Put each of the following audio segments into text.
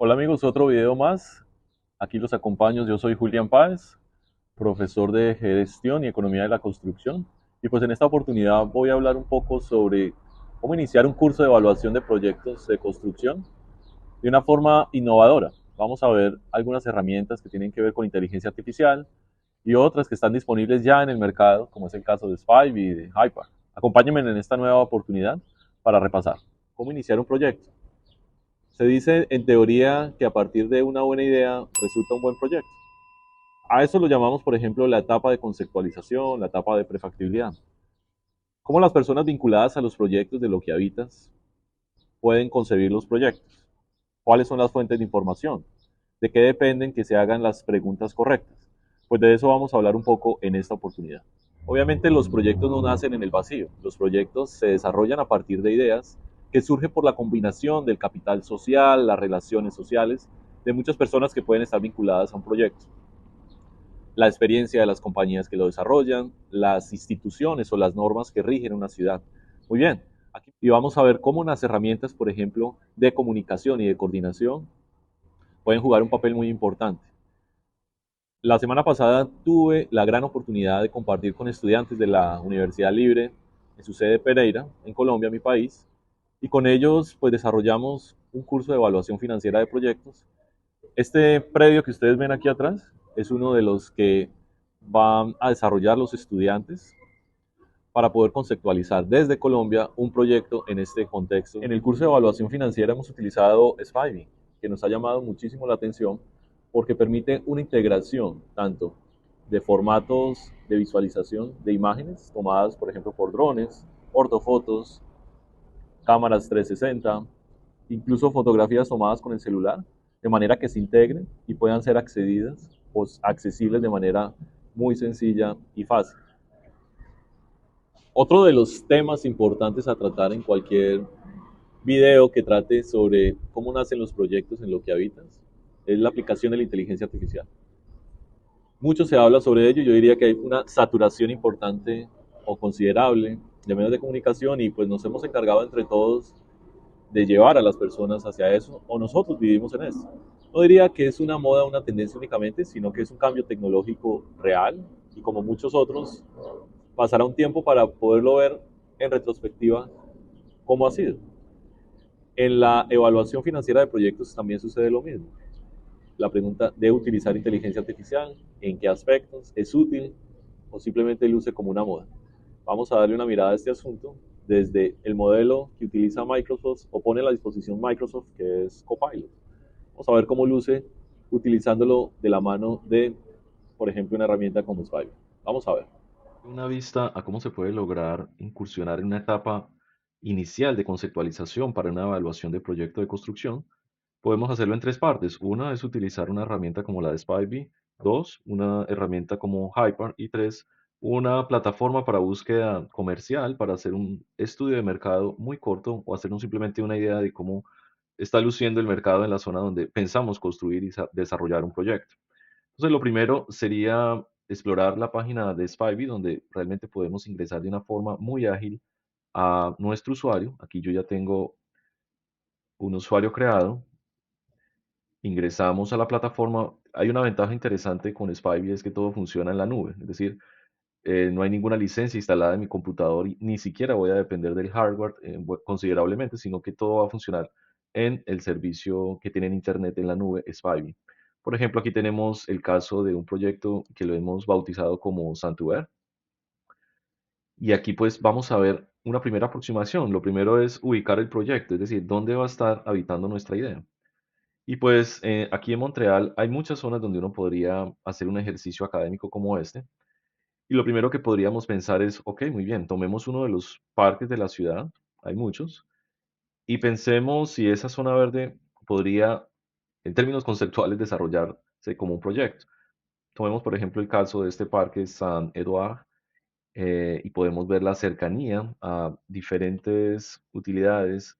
Hola amigos, otro video más. Aquí los acompaño. Yo soy Julián Páez, profesor de Gestión y Economía de la Construcción. Y pues en esta oportunidad voy a hablar un poco sobre cómo iniciar un curso de evaluación de proyectos de construcción de una forma innovadora. Vamos a ver algunas herramientas que tienen que ver con inteligencia artificial y otras que están disponibles ya en el mercado, como es el caso de Spivey y de Hyper. Acompáñenme en esta nueva oportunidad para repasar cómo iniciar un proyecto. Se dice en teoría que a partir de una buena idea resulta un buen proyecto. A eso lo llamamos, por ejemplo, la etapa de conceptualización, la etapa de prefactibilidad. ¿Cómo las personas vinculadas a los proyectos de lo que habitas pueden concebir los proyectos? ¿Cuáles son las fuentes de información? ¿De qué dependen que se hagan las preguntas correctas? Pues de eso vamos a hablar un poco en esta oportunidad. Obviamente los proyectos no nacen en el vacío, los proyectos se desarrollan a partir de ideas que surgen por la combinación del capital social, las relaciones sociales, de muchas personas que pueden estar vinculadas a un proyecto, la experiencia de las compañías que lo desarrollan, las instituciones o las normas que rigen una ciudad. Muy bien, aquí y vamos a ver cómo unas herramientas, por ejemplo, de comunicación y de coordinación pueden jugar un papel muy importante. La semana pasada tuve la gran oportunidad de compartir con estudiantes de la Universidad Libre en su sede Pereira, en Colombia, mi país, y con ellos pues desarrollamos un curso de evaluación financiera de proyectos. Este predio que ustedes ven aquí atrás es uno de los que van a desarrollar los estudiantes para poder conceptualizar desde Colombia un proyecto en este contexto. En el curso de evaluación financiera hemos utilizado Spivey, que nos ha llamado muchísimo la atención porque permite una integración tanto de formatos de visualización de imágenes tomadas, por ejemplo, por drones, ortofotos, cámaras 360, incluso fotografías tomadas con el celular, de manera que se integren y puedan ser accedidas o accesibles de manera muy sencilla y fácil. Otro de los temas importantes a tratar en cualquier video que trate sobre cómo nacen los proyectos en lo que habitas es la aplicación de la inteligencia artificial. Mucho se habla sobre ello, yo diría que hay una saturación importante o considerable de medios de comunicación y pues nos hemos encargado entre todos de llevar a las personas hacia eso o nosotros vivimos en eso. No diría que es una moda, una tendencia únicamente, sino que es un cambio tecnológico real y como muchos otros pasará un tiempo para poderlo ver en retrospectiva cómo ha sido. En la evaluación financiera de proyectos también sucede lo mismo. La pregunta de utilizar inteligencia artificial, en qué aspectos, es útil o simplemente luce como una moda. Vamos a darle una mirada a este asunto desde el modelo que utiliza Microsoft o pone a la disposición Microsoft, que es Copilot. Vamos a ver cómo luce utilizándolo de la mano de, por ejemplo, una herramienta como Spivey. Vamos a ver. Una vista a cómo se puede lograr incursionar en una etapa inicial de conceptualización para una evaluación de proyecto de construcción, podemos hacerlo en tres partes. Una es utilizar una herramienta como la de Spivey, dos, una herramienta como Hyper y tres, una plataforma para búsqueda comercial para hacer un estudio de mercado muy corto o hacer simplemente una idea de cómo está luciendo el mercado en la zona donde pensamos construir y desarrollar un proyecto. Entonces, lo primero sería explorar la página de Spivey, donde realmente podemos ingresar de una forma muy ágil a nuestro usuario. Aquí yo ya tengo un usuario creado. Ingresamos a la plataforma. Hay una ventaja interesante con Spivey, es que todo funciona en la nube. Es decir, no hay ninguna licencia instalada en mi computador y ni siquiera voy a depender del hardware considerablemente, sino que todo va a funcionar en el servicio que tiene en Internet en la nube, Spivey. Por ejemplo, aquí tenemos el caso de un proyecto que lo hemos bautizado como Santuber. Y aquí pues vamos a ver una primera aproximación. Lo primero es ubicar el proyecto, es decir, dónde va a estar habitando nuestra idea. Y pues aquí en Montreal hay muchas zonas donde uno podría hacer un ejercicio académico como este. Y lo primero que podríamos pensar es, ok, muy bien, tomemos uno de los parques de la ciudad, hay muchos, y pensemos si esa zona verde podría, en términos conceptuales, desarrollarse como un proyecto. Tomemos, por ejemplo, el caso de este parque San Edouard, y podemos ver la cercanía a diferentes utilidades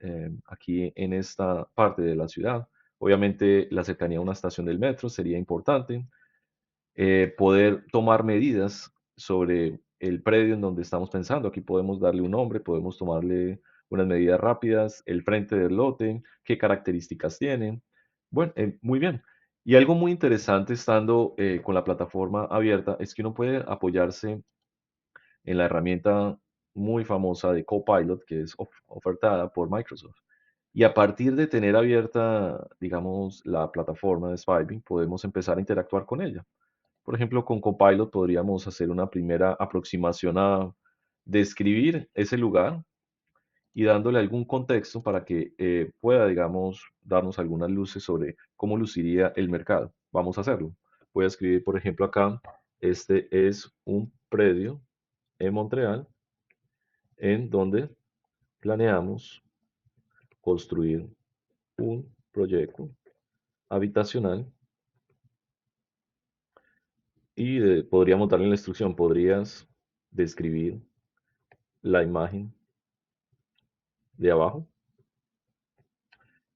aquí en esta parte de la ciudad. Obviamente, la cercanía a una estación del metro sería importante. Poder tomar medidas sobre el predio en donde estamos pensando. Aquí podemos darle un nombre, podemos tomarle unas medidas rápidas, el frente del lote, qué características tiene. Bueno, muy bien. Y algo muy interesante estando con la plataforma abierta es que uno puede apoyarse en la herramienta muy famosa de Copilot que es ofertada por Microsoft. Y a partir de tener abierta, digamos, la plataforma de Spivey, podemos empezar a interactuar con ella. Por ejemplo, con Copilot podríamos hacer una primera aproximación a describir ese lugar y dándole algún contexto para que pueda, digamos, darnos algunas luces sobre cómo luciría el mercado. Vamos a hacerlo. Voy a escribir, por ejemplo, acá, este es un predio en Montreal en donde planeamos construir un proyecto habitacional y podríamos darle la instrucción, podrías describir la imagen de abajo.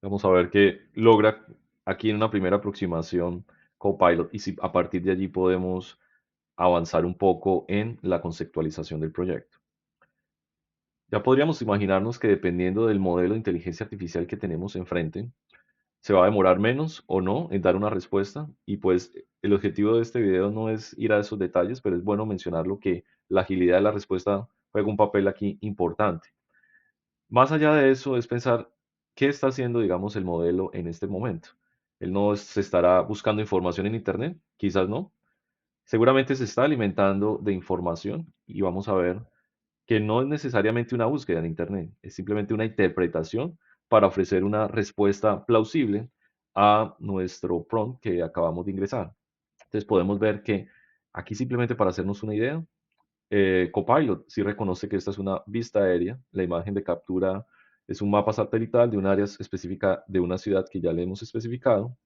Vamos a ver qué logra aquí en una primera aproximación Copilot y si a partir de allí podemos avanzar un poco en la conceptualización del proyecto. Ya podríamos imaginarnos que dependiendo del modelo de inteligencia artificial que tenemos enfrente, se va a demorar menos o no en dar una respuesta. Y pues el objetivo de este video no es ir a esos detalles, pero es bueno mencionarlo que la agilidad de la respuesta juega un papel aquí importante. Más allá de eso es pensar qué está haciendo, digamos, el modelo en este momento. Él no se estará buscando información en Internet, quizás no. Seguramente se está alimentando de información y vamos a ver que no es necesariamente una búsqueda en Internet, es simplemente una interpretación para ofrecer una respuesta plausible a nuestro prompt que acabamos de ingresar. Entonces podemos ver que aquí simplemente para hacernos una idea, Copilot sí reconoce que esta es una vista aérea, la imagen de captura es un mapa satelital de un área específica de una ciudad que ya le hemos especificado.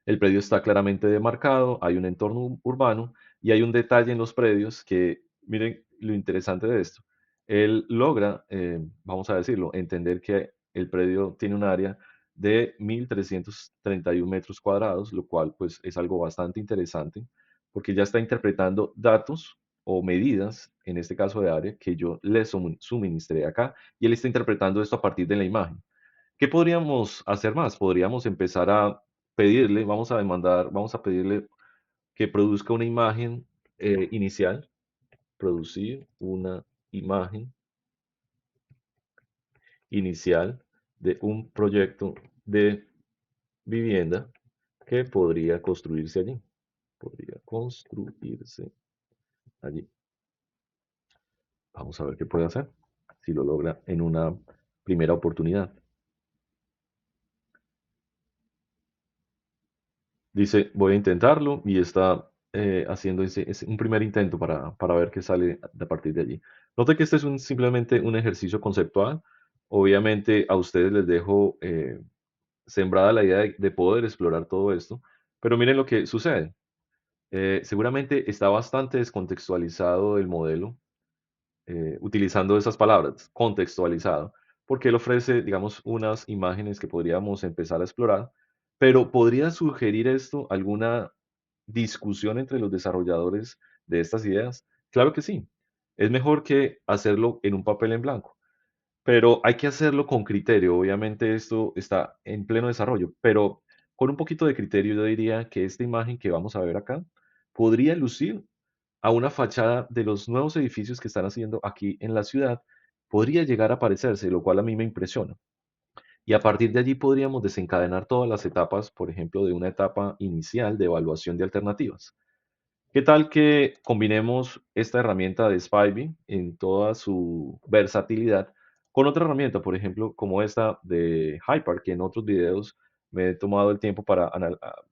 El predio está claramente demarcado, hay un entorno urbano y hay un detalle en los predios que, miren lo interesante de esto. Él logra, vamos a decirlo, entender que el predio tiene un área de 1.331 metros cuadrados, lo cual pues es algo bastante interesante porque ya está interpretando datos o medidas, en este caso de área, que yo le suministré acá y él está interpretando esto a partir de la imagen. ¿Qué podríamos hacer más? Podríamos empezar a pedirle, vamos a pedirle que produzca una imagen inicial, producir una imagen inicial de un proyecto de vivienda que podría construirse allí. Podría construirse allí. Vamos a ver qué puede hacer, si lo logra en una primera oportunidad. Dice, voy a intentarlo y está haciendo un primer intento para ver qué sale a partir de allí. Note que este es simplemente un ejercicio conceptual. Obviamente a ustedes les dejo sembrada la idea de poder explorar todo esto, pero miren lo que sucede. Seguramente está bastante descontextualizado el modelo, utilizando esas palabras, contextualizado, porque él ofrece, digamos, unas imágenes que podríamos empezar a explorar, pero ¿podría sugerir esto alguna discusión entre los desarrolladores de estas ideas? Claro que sí. Es mejor que hacerlo en un papel en blanco, pero hay que hacerlo con criterio. Obviamente esto está en pleno desarrollo, pero con un poquito de criterio yo diría que esta imagen que vamos a ver acá podría lucir a una fachada de los nuevos edificios que están haciendo aquí en la ciudad, podría llegar a parecerse, lo cual a mí me impresiona. Y a partir de allí podríamos desencadenar todas las etapas, por ejemplo, de una etapa inicial de evaluación de alternativas. ¿Qué tal que combinemos esta herramienta de Spivey en toda su versatilidad con otra herramienta, por ejemplo, como esta de Hyper, que en otros videos me he tomado el tiempo para,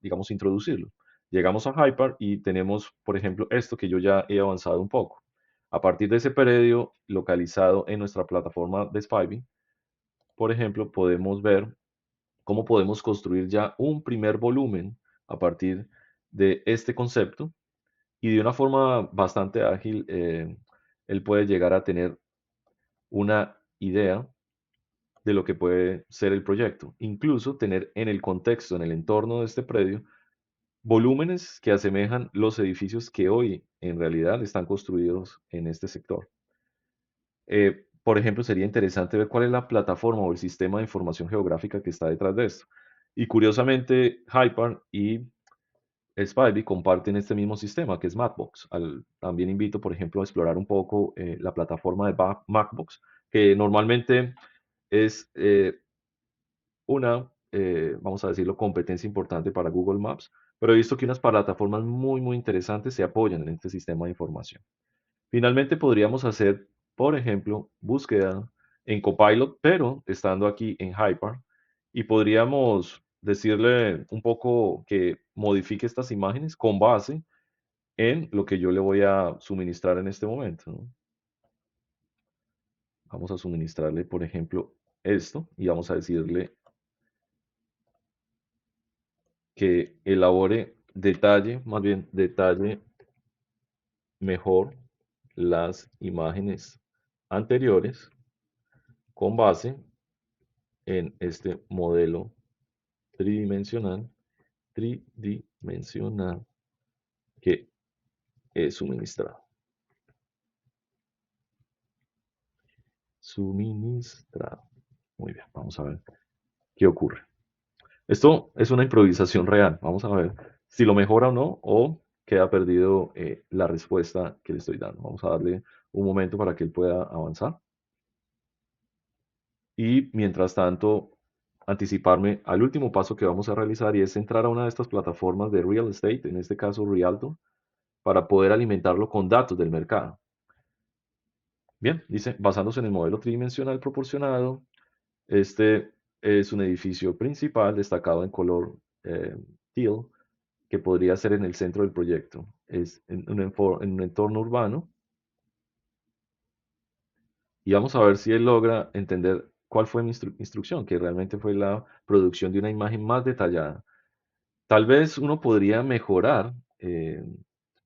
digamos, introducirlo? Llegamos a Hyper y tenemos, por ejemplo, esto que yo ya he avanzado un poco. A partir de ese predio localizado en nuestra plataforma de Spivey, por ejemplo, podemos ver cómo podemos construir ya un primer volumen a partir de este concepto y de una forma bastante ágil, él puede llegar a tener una idea de lo que puede ser el proyecto. Incluso tener en el contexto, en el entorno de este predio, volúmenes que asemejan los edificios que hoy en realidad están construidos en este sector. Por ejemplo, sería interesante ver cuál es la plataforma o el sistema de información geográfica que está detrás de esto. Y curiosamente, Hyper y Spivey comparten este mismo sistema que es Mapbox. También invito, por ejemplo, a explorar un poco la plataforma de Mapbox, que normalmente es vamos a decirlo, competencia importante para Google Maps, pero he visto que unas plataformas muy, muy interesantes se apoyan en este sistema de información. Finalmente podríamos hacer, por ejemplo, búsqueda en Copilot, pero estando aquí en Hyper, y podríamos decirle un poco que modifique estas imágenes con base en lo que yo le voy a suministrar en este momento, ¿no? Vamos a suministrarle, por ejemplo, esto y vamos a decirle que elabore detalle, más bien detalle mejor las imágenes anteriores con base en este modelo tridimensional, tridimensional que he suministrado. Suministrado. Muy bien, vamos a ver qué ocurre. Esto es una improvisación real. Vamos a ver si lo mejora o no o queda perdido la respuesta que le estoy dando. Vamos a darle un momento para que él pueda avanzar. Y mientras tanto, anticiparme al último paso que vamos a realizar y es entrar a una de estas plataformas de real estate, en este caso Rialto, para poder alimentarlo con datos del mercado. Bien, dice, basándose en el modelo tridimensional proporcionado, este es un edificio principal destacado en color teal que podría ser en el centro del proyecto. Es en un entorno urbano y vamos a ver si él logra entender cuál fue mi instrucción, que realmente fue la producción de una imagen más detallada. Tal vez uno podría mejorar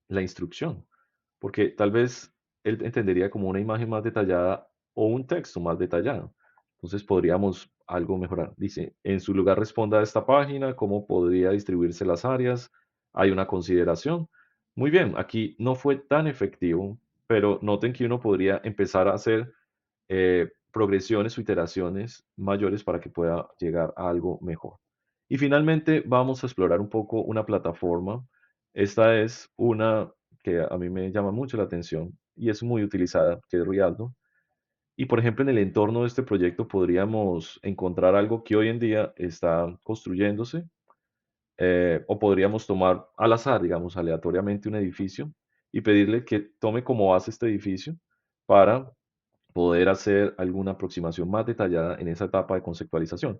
la instrucción, porque tal vez él entendería como una imagen más detallada o un texto más detallado. Entonces podríamos algo mejorar. Dice, en su lugar responda a esta página, cómo podría distribuirse las áreas. Hay una consideración. Muy bien, aquí no fue tan efectivo, pero noten que uno podría empezar a hacer progresiones o iteraciones mayores para que pueda llegar a algo mejor. Y finalmente vamos a explorar un poco una plataforma. Esta es una que a mí me llama mucho la atención y es muy utilizada, que es Rialto. Y por ejemplo, en el entorno de este proyecto podríamos encontrar algo que hoy en día está construyéndose, o podríamos tomar al azar, digamos, aleatoriamente un edificio y pedirle que tome como base este edificio para poder hacer alguna aproximación más detallada en esa etapa de conceptualización.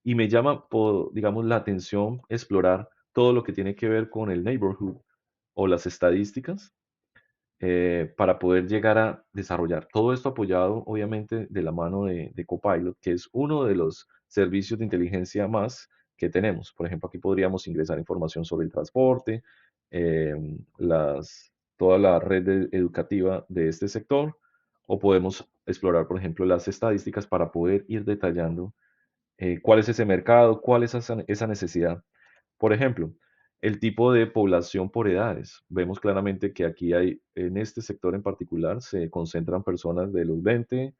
Y me llama, digamos, la atención explorar todo lo que tiene que ver con el neighborhood o las estadísticas para poder llegar a desarrollar todo esto apoyado, obviamente, de la mano de Copilot, que es uno de los servicios de inteligencia más que tenemos. Por ejemplo, aquí podríamos ingresar información sobre el transporte, eh, toda la educativa de este sector, o podemos explorar, por ejemplo, las estadísticas para poder ir detallando cuál es ese mercado, cuál es esa necesidad. Por ejemplo, el tipo de población por edades. Vemos claramente que aquí hay, en este sector en particular, se concentran personas de los 20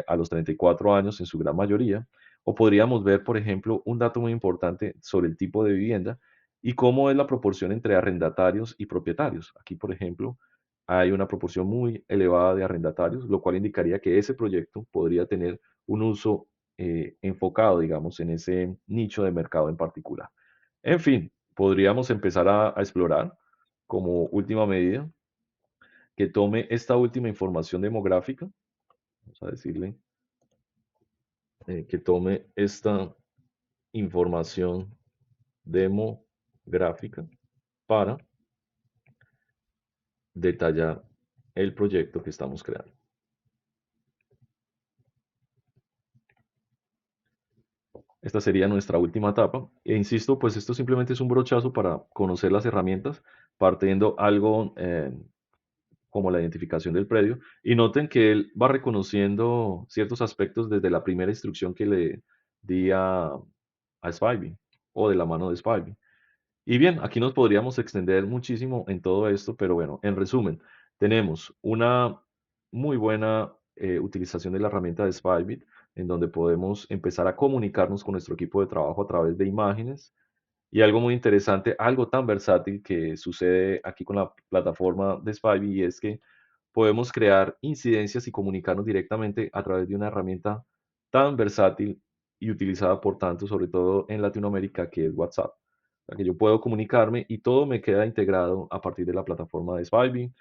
a los 34 años en su gran mayoría. O podríamos ver, por ejemplo, un dato muy importante sobre el tipo de vivienda y cómo es la proporción entre arrendatarios y propietarios. Aquí, por ejemplo, hay una proporción muy elevada de arrendatarios, lo cual indicaría que ese proyecto podría tener un uso enfocado, digamos, en ese nicho de mercado en particular. En fin, podríamos empezar a explorar como última medida que tome esta última información demográfica, vamos a decirle que tome esta información demográfica para detallar el proyecto que estamos creando. Esta sería nuestra última etapa. E insisto, pues esto simplemente es un brochazo para conocer las herramientas, partiendo algo como la identificación del predio. Y noten que él va reconociendo ciertos aspectos desde la primera instrucción que le di a Spivey o de la mano de Spivey. Y bien, aquí nos podríamos extender muchísimo en todo esto, pero bueno, en resumen, tenemos una muy buena utilización de la herramienta de Spybit. en donde podemos empezar a comunicarnos con nuestro equipo de trabajo a través de imágenes. Y algo muy interesante, algo tan versátil que sucede aquí con la plataforma de Spivey es que podemos crear incidencias y comunicarnos directamente a través de una herramienta tan versátil y utilizada por tanto, sobre todo en Latinoamérica, que es WhatsApp. O sea, que yo puedo comunicarme y todo me queda integrado a partir de la plataforma de Spivey.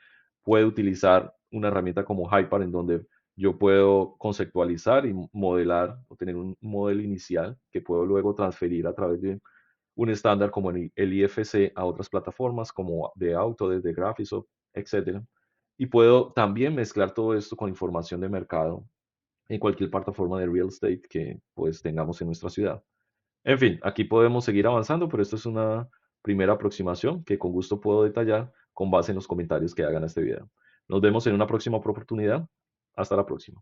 Puedo utilizar una herramienta como Hyper en donde yo puedo conceptualizar y modelar o tener un modelo inicial que puedo luego transferir a través de un estándar como el IFC a otras plataformas como de Autodesk, de Graphisoft, etcétera. Y puedo también mezclar todo esto con información de mercado en cualquier plataforma de real estate que pues tengamos en nuestra ciudad. En fin, aquí podemos seguir avanzando, pero esto es una primera aproximación que con gusto puedo detallar con base en los comentarios que hagan a este video. Nos vemos en una próxima oportunidad. Hasta la próxima.